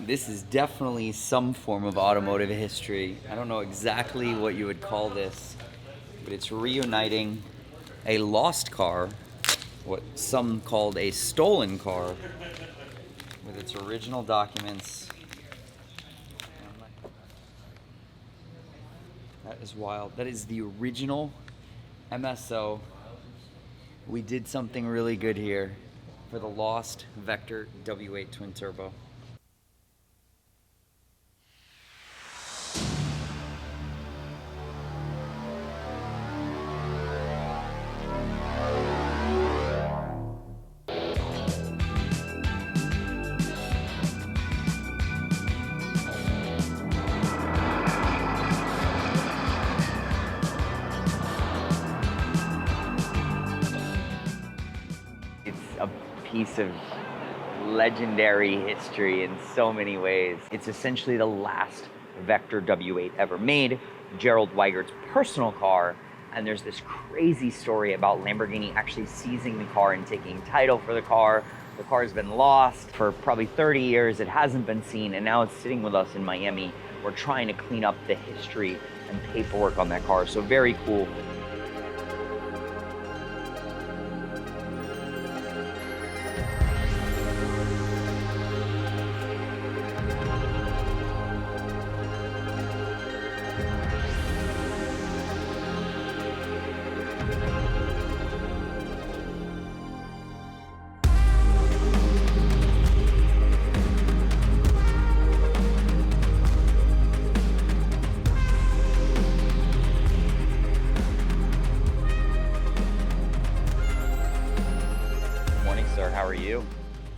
This is definitely some form of automotive history. I don't know exactly what you would call this, but it's reuniting a lost car, what some called a stolen car, with its original documents. That is wild. That is the original MSO. We did something really good here for the lost Vector W8 twin turbo. A piece of legendary history in so many ways. It's essentially the last Vector W8 ever made, Gerald Weigert's personal car, and there's this crazy story about Lamborghini actually seizing the car and taking title for the car. The car has been lost for probably 30 years, it hasn't been seen, and now it's sitting with us in Miami. We're trying to clean up the history and paperwork on that car, so very cool. Sir, how are you?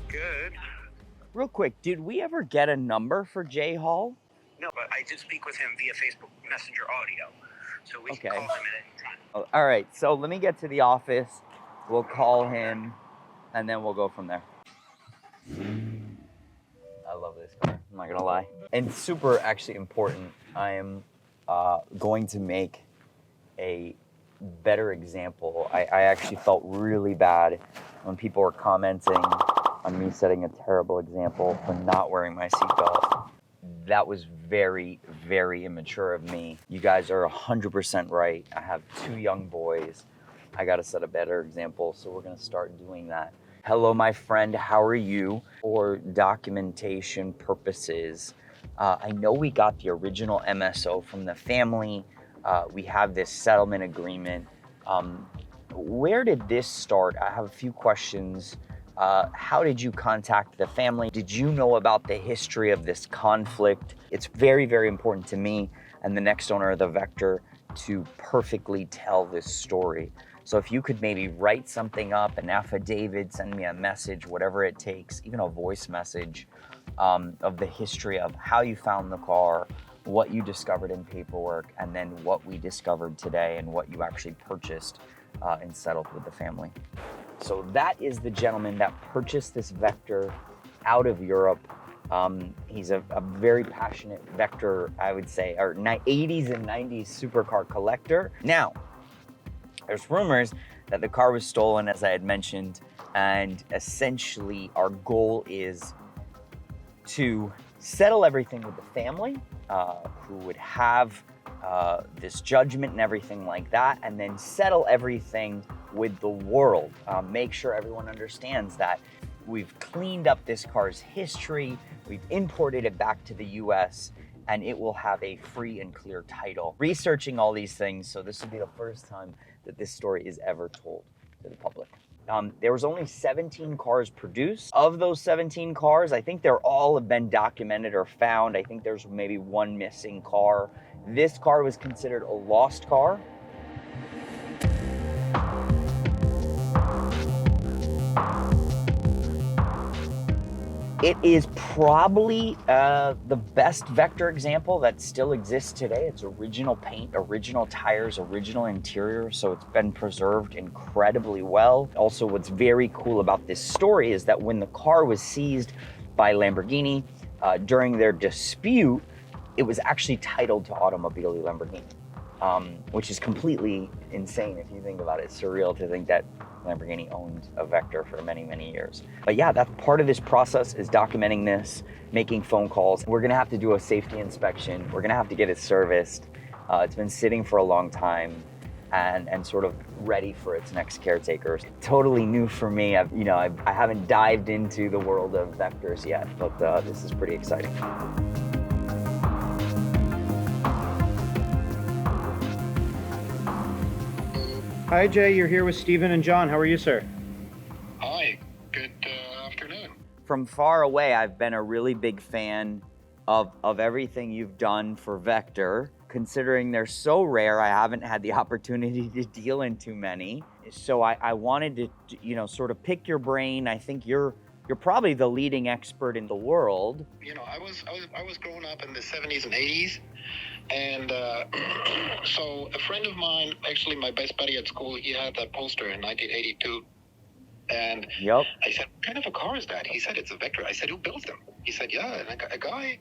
Good. Real quick, did we ever get a number for Jay Hall? No, but I did speak with him via Facebook Messenger audio, so we can call him at any time. Oh, all right, so let me get to the office. We'll call him, and then we'll go from there. I love this car, I'm not gonna lie. And super actually important, I am going to make a better example. I actually felt really bad when people were commenting on me setting a terrible example for not wearing my seatbelt. That was very, very immature of me. You guys are 100% right. I have 2 young boys. I gotta set a better example, so we're gonna start doing that. Hello, my friend, how are you? For documentation purposes, I know we got the original MSO from the family. We have this settlement agreement. Where did this start? I have a few questions. How did you contact the family? Did you know about the history of this conflict? It's very, very important to me and the next owner of the Vector to perfectly tell this story. So if you could maybe write something up, an affidavit, send me a message, whatever it takes, even a voice message of the history of how you found the car, what you discovered in paperwork, and then what we discovered today and what you actually purchased and settled with the family. So that is the gentleman that purchased this Vector out of Europe. He's a very passionate Vector, I would say, or 80s and 90s supercar collector. Now, there's rumors that the car was stolen, as I had mentioned, and essentially our goal is to settle everything with the family, who would have this judgment and everything like that, and then settle everything with the world. Make sure everyone understands that we've cleaned up this car's history, we've imported it back to the US, and it will have a free and clear title. Researching all these things, so this will be the first time that this story is ever told to the public. There was only 17 cars produced. Of those 17 cars, I think they're all have been documented or found. I think there's maybe one missing car. This car was considered a lost car. It is probably the best Vector example that still exists today. It's original paint, original tires, original interior, so it's been preserved incredibly well. Also, what's very cool about this story is that when the car was seized by Lamborghini during their dispute, it was actually titled to Automobili Lamborghini. which is completely insane if you think about it. It's surreal to think that Lamborghini owned a Vector for many, many years. But yeah, that's part of this process, is documenting this, making phone calls. We're gonna have to do a safety inspection. We're gonna have to get it serviced. It's been sitting for a long time and sort of ready for its next caretaker. Totally new for me. I haven't dived into the world of Vectors yet, but this is pretty exciting. Hi, Jay. You're here with Stephen and John. How are you, sir? Hi. Good afternoon. From far away, I've been a really big fan of everything you've done for Vector. Considering they're so rare, I haven't had the opportunity to deal in too many. So I wanted to, sort of pick your brain. I think you're probably the leading expert in the world. I was growing up in the 70s and 80s. And so a friend of mine, actually my best buddy at school, he had that poster in 1982. And Yep. I said, what kind of a car is that? He said, it's a Vector. I said, who builds them? He said, yeah, and a guy,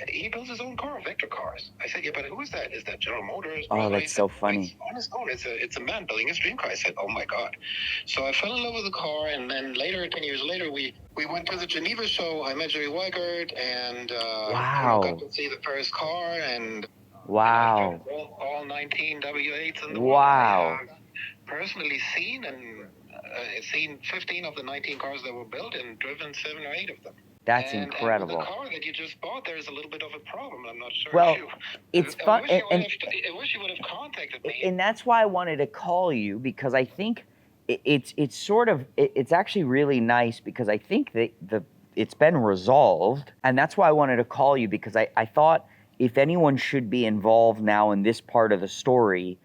he builds his own car, Vector cars. I said, yeah, but who is that? Is that General Motors? Oh, that's so funny. On his own, it's a man building his dream car. I said, oh my God. So I fell in love with the car, and then later, 10 years later, we went to the Geneva show. I met Gerald Weigert, and Wow. got to see the first car, and Wow. all 19 W8s in the Wow. world. I have personally seen 15 of the 19 cars that were built and driven 7 or 8 of them. That's And incredible. with the car that you just bought, there's a little bit of a problem. I'm not sure. Well, if you, it's I fun, wish you and wish you would have contacted me. and that's why I wanted to call you, because I think it's actually really nice, because I think that it's been resolved, and that's why I wanted to call you, because I thought if anyone should be involved now in this part of the story,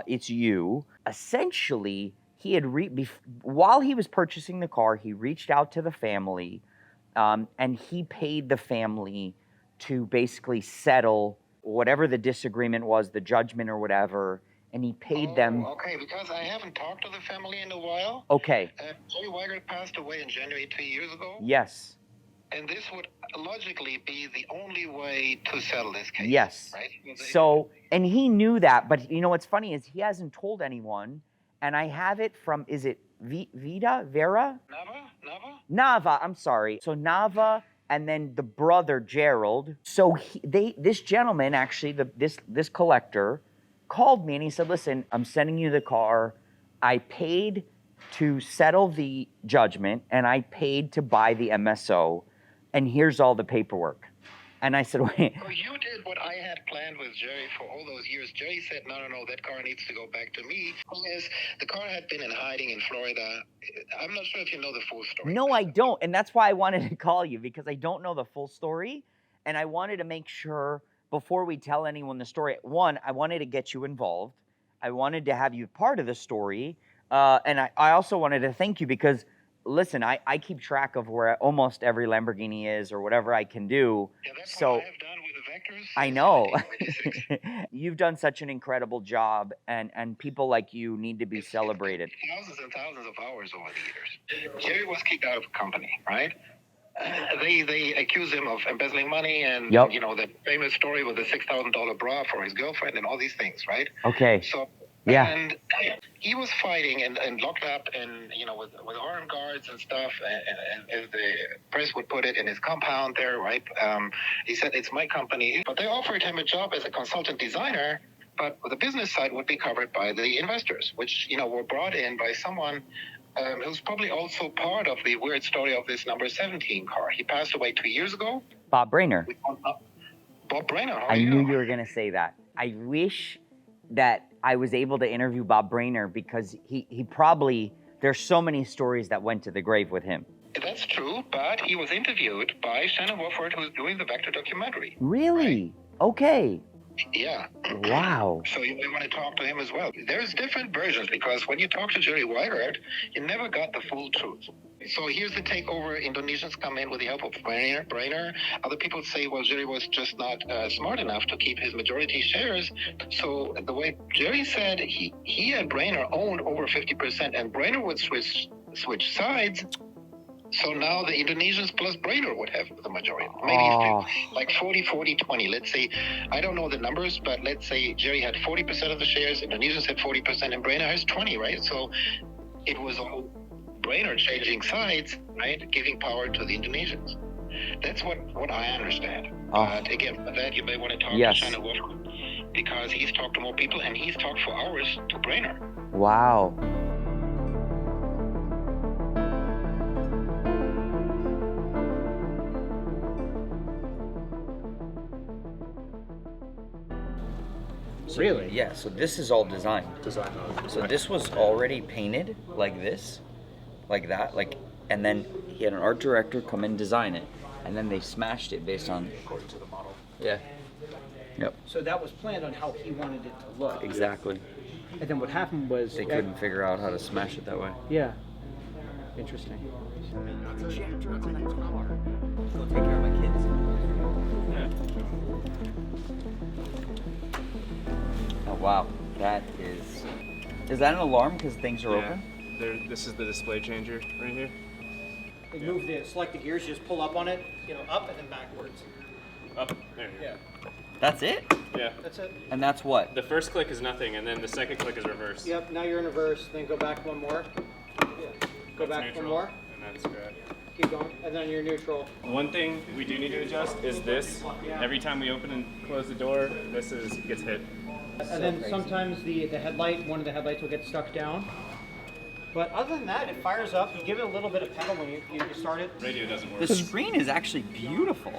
it's you. Essentially, he had while he was purchasing the car, he reached out to the family, and he paid the family to basically settle whatever the disagreement was, the judgment or whatever, and he paid them. Okay, because I haven't talked to the family in a while. Okay. Gerald Weigert passed away in January 2 years ago. Yes. And this would logically be the only way to settle this case. Yes. Right? So, and he knew that, but what's funny is he hasn't told anyone, and I have it from, is it Vera? Nava, I'm sorry. So Nava and then the brother Gerald. So this gentleman, actually, this collector, called me and he said, listen, I'm sending you the car. I paid to settle the judgment and I paid to buy the MSO, and here's all the paperwork. And I said, wait. So you did what I had planned with Jerry for all those years. Jerry said, no, that car needs to go back to me. Because the car had been in hiding in Florida. I'm not sure if you know the full story. No, I don't. And that's why I wanted to call you, because I don't know the full story. And I wanted to make sure, before we tell anyone the story, one, I wanted to get you involved. I wanted to have you part of the story. And I also wanted to thank you, because listen, I keep track of where almost every Lamborghini is, or whatever I can do. Yeah, that's so what I have done with the Vectors. I know. You've done such an incredible job, and people like you need to be celebrated. Thousands and thousands of hours over the years. Jerry was kicked out of the company, right? They accuse him of embezzling money, and Yep. The famous story with the $6,000 bra for his girlfriend and all these things, right? Okay. So yeah. And he was fighting and locked up and with armed guards and stuff, and as the press would put it, in his compound there, right? He said, it's my company, but they offered him a job as a consultant designer, but the business side would be covered by the investors, which were brought in by someone who's probably also part of the weird story of this number 17 car. He passed away 2 years ago. Bob Brainer. Bob Brainer. I knew you were going to say that. I wish that I was able to interview Bob Brainer, because he probably, there's so many stories that went to the grave with him. That's true, but he was interviewed by Shannon Wofford, who's doing the Vector documentary. Really? Right? Okay. Yeah. Wow. So you may want to talk to him as well. There's different versions, because when you talk to Gerald Weigert, you never got the full truth. So here's the takeover. Indonesians come in with the help of Brainer. Other people say, well, Jerry was just not smart enough to keep his majority shares. So the way Jerry said, he and Brainer owned over 50%, and Brainer would switch sides So now the Indonesians plus Brainer would have the majority. Oh. Maybe like 40, 40, 20. Let's say, I don't know the numbers, but let's say Jerry had 40% of the shares, Indonesians had 40%, and Brainer has 20, right? So it was all Brainer changing sides, right? Giving power to the Indonesians. That's what I understand. But again, for that, you may want to talk to China Wolf, because he's talked to more people, and he's talked for hours to Brainer. Wow. So, Really? Yeah, so this is all designed. So this was already painted like this, like that, and then he had an art director come in and design it, and then they smashed it based on according to the model. Yeah. Yep. So that was planned on how he wanted it to look. Exactly. And then what happened was They couldn't figure out how to smash it that way. Yeah. Interesting. Go take care of my kids. Oh wow, that is that an alarm because things are open? This is the display changer right here. They move select the gears, you just pull up on it, up and then backwards. Up, there you go. Yeah. That's it? Yeah. That's it. And that's what? The first click is nothing, and then the second click is reverse. Yep, now you're in reverse, then go back one more. Yeah. Go That's back neutral, one more. and that's grab. Keep going, and then you're neutral. One thing we do need to adjust is this. Every time we open and close the door, this gets hit. And then sometimes one of the headlights will get stuck down. But other than that, it fires up. You give it a little bit of pedal when you start it. Radio doesn't work. The screen is actually beautiful.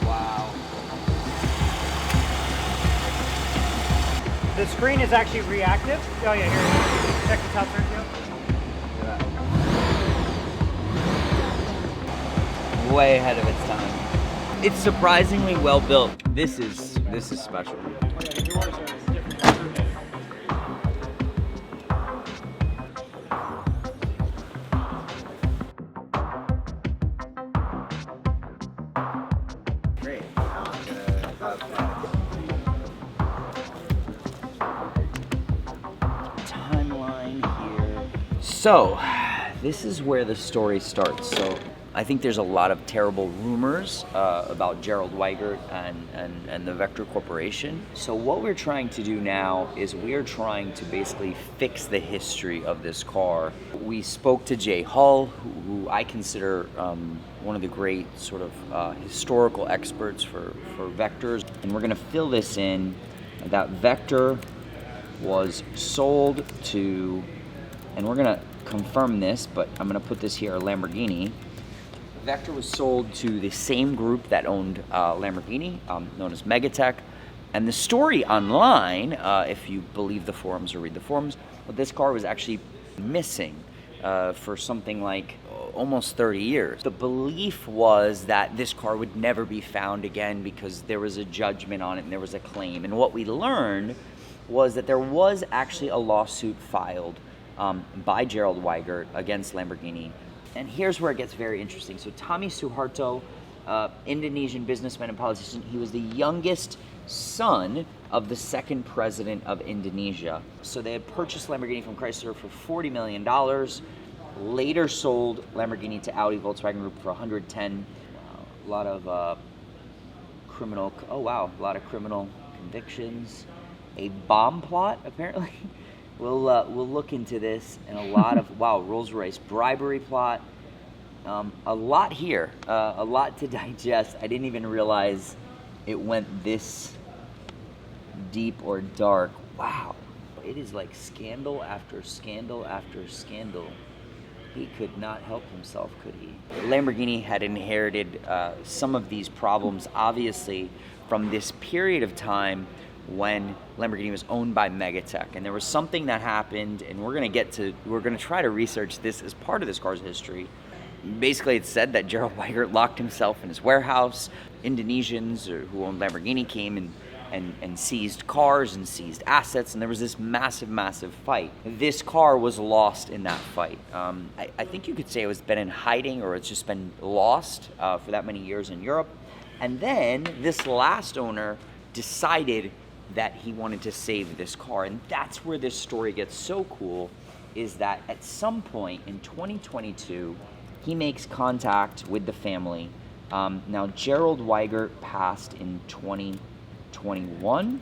Wow. The screen is actually reactive. Oh yeah, here. Check the top turn. Way ahead of its time. It's surprisingly well built. This is special. Great. Timeline here. So, this is where the story starts. So, I think there's a lot of terrible rumors about Gerald Weigert and the Vector Corporation. So what we're trying to do now is we're trying to basically fix the history of this car. We spoke to Jay Hull, who I consider one of the great sort of historical experts for Vectors. And we're gonna fill this in that Vector was sold to, and we're gonna confirm this, but I'm gonna put this here, Lamborghini. Vector was sold to the same group that owned Lamborghini, known as Megatech. And the story online, if you believe the forums or read the forums, this car was actually missing for something like almost 30 years. The belief was that this car would never be found again because there was a judgment on it and there was a claim. And what we learned was that there was actually a lawsuit filed by Gerald Weigert against Lamborghini. And here's where it gets very interesting. So Tommy Suharto, Indonesian businessman and politician, he was the youngest son of the second president of Indonesia. So they had purchased Lamborghini from Chrysler for $40 million, later sold Lamborghini to Audi Volkswagen Group for 110. A lot of criminal convictions. A bomb plot, apparently. We'll look into this, and a lot of Rolls-Royce bribery plot. A lot here, a lot to digest. I didn't even realize it went this deep or dark. Wow, it is like scandal after scandal after scandal. He could not help himself, could he? Lamborghini had inherited some of these problems, obviously, from this period of time when Lamborghini was owned by Megatech. And there was something that happened, and we're gonna try to research this as part of this car's history. Basically, it's said that Gerald Weigert locked himself in his warehouse. Indonesians who owned Lamborghini came and seized cars and seized assets, and there was this massive fight. This car was lost in that fight. I think you could say it's been in hiding, or it's just been lost for that many years in Europe. And then this last owner decided that he wanted to save this car. And that's where this story gets so cool, is that at some point in 2022, he makes contact with the family. Now, Gerald Weigert passed in 2021,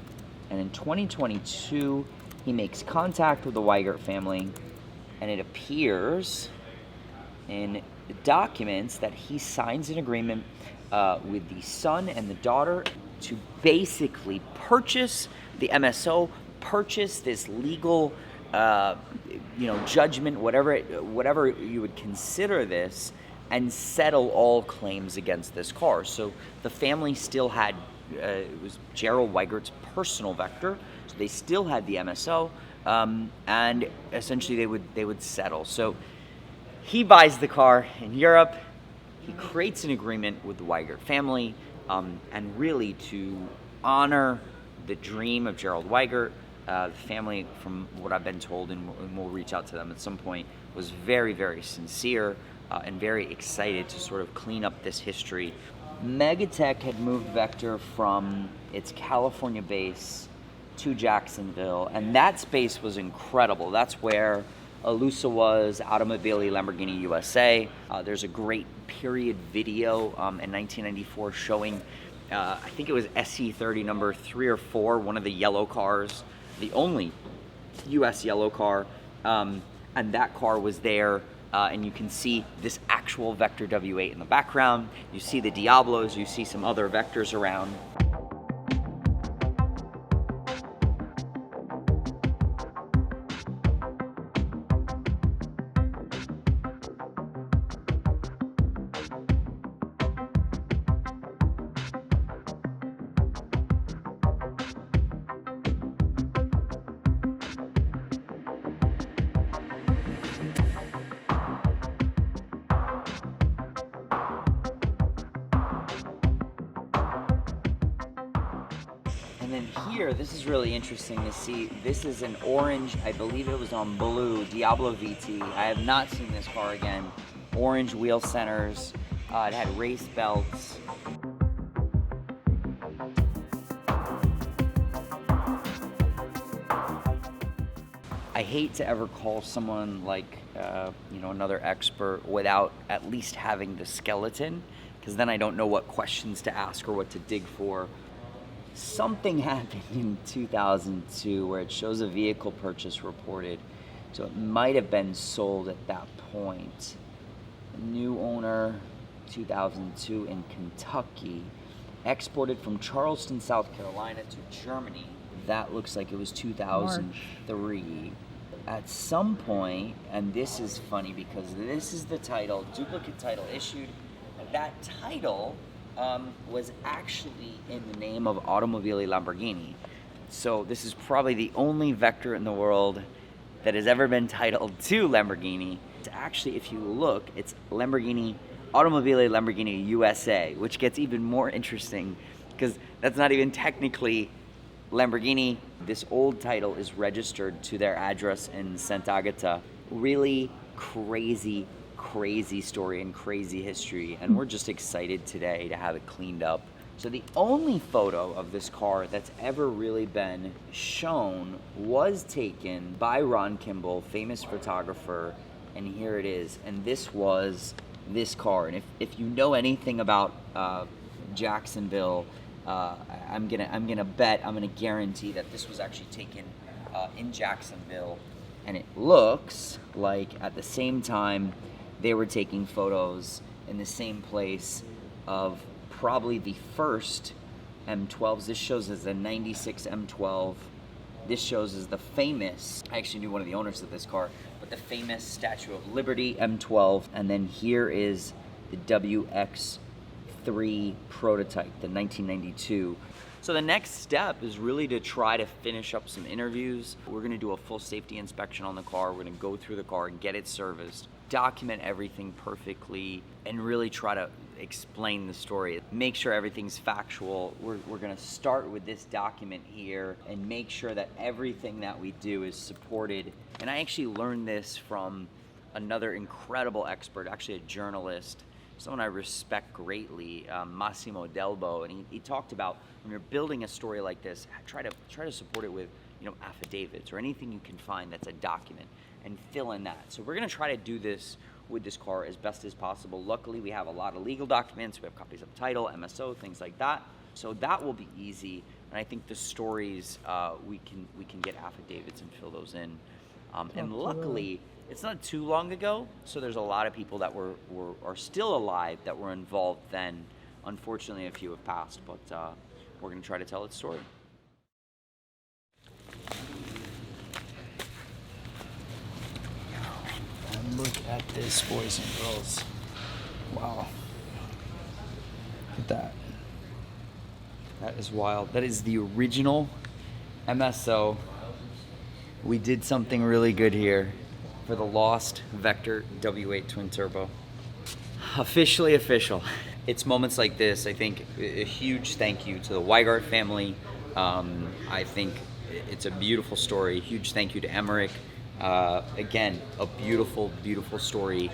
and in 2022, he makes contact with the Weigert family, and it appears in documents that he signs an agreement with the son and the daughter to basically purchase the MSO, purchase this legal, judgment, whatever you would consider this, and settle all claims against this car. So the family still had, it was Gerald Weigert's personal Vector, so they still had the MSO, and essentially they would settle. So he buys the car in Europe. He creates an agreement with the Weigert family, and really to honor the dream of Gerald Weigert. The family, from what I've been told, and we'll reach out to them at some point, was very, very sincere and very excited to sort of clean up this history. Megatech had moved Vector from its California base to Jacksonville, and that space was incredible. That's where Alusa was, Automobili Lamborghini USA. There's a great period video in 1994 showing, I think it was SE30 number 3 or 4, one of the yellow cars, the only US yellow car, and that car was there. And you can see this actual Vector W8 in the background. You see the Diablos, you see some other Vectors around. And then here, this is really interesting to see. This is an orange, I believe it was on blue, Diablo VT. I have not seen this car again. Orange wheel centers. It had race belts. I hate to ever call someone like, another expert without at least having the skeleton, because then I don't know what questions to ask or what to dig for. Something happened in 2002 where it shows a vehicle purchase reported, so it might have been sold at that point. New owner, 2002 in Kentucky, exported from Charleston, South Carolina to Germany. That looks like it was 2003. March. At some point, and this is funny because this is the title, duplicate title issued. That title was actually in the name of Automobili Lamborghini. So this is probably the only Vector in the world that has ever been titled to Lamborghini. It's actually, if you look, it's Lamborghini, Automobili Lamborghini USA, which gets even more interesting because that's not even technically Lamborghini. This old title is registered to their address in Sant'Agata. Really crazy story and crazy history, and we're just excited today to have it cleaned up. So the only photo of this car that's ever really been shown was taken by Ron Kimball, famous photographer, and here it is. And this was this car. And if you know anything about Jacksonville, I'm gonna guarantee that this was actually taken in Jacksonville, and it looks like at the same time they were taking photos in the same place of probably the first M12s. This shows as a 96 M12. This shows as the famous, I actually knew one of the owners of this car, but the famous Statue of Liberty M12. And then here is the WX3 prototype, the 1992. So the next step is really to try to finish up some interviews. We're gonna do a full safety inspection on the car. We're gonna go through the car and get it serviced, document everything perfectly, and really try to explain the story. Make sure everything's factual. We're gonna start with this document here and make sure that everything that we do is supported. And I actually learned this from another incredible expert, actually a journalist, someone I respect greatly, Massimo Delbo, and he talked about when you're building a story like this, try to support it with, you know, affidavits or anything you can find that's a document, and fill in that. So we're going to try to do this with this car as best as possible. Luckily, we have a lot of legal documents. We have copies of title, MSO, things like that. So that will be easy. And I think the stories, we can get affidavits and fill those in. And luckily, it's not too long ago, so there's a lot of people that are still alive that were involved then. Unfortunately, a few have passed, but we're going to try to tell its story. And look at this, boys and girls. Wow. Look at that. That is wild. That is the original MSO. We did something really good here for the lost Vector W8 twin turbo. Officially official. It's moments like this, I think, a huge thank you to the Weigert family. I think it's a beautiful story. Huge thank you to Emmerich. Again, a beautiful, beautiful story.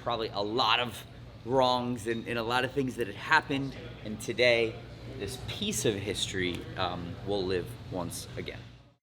Probably a lot of wrongs and a lot of things that had happened. And today, this piece of history will live once again.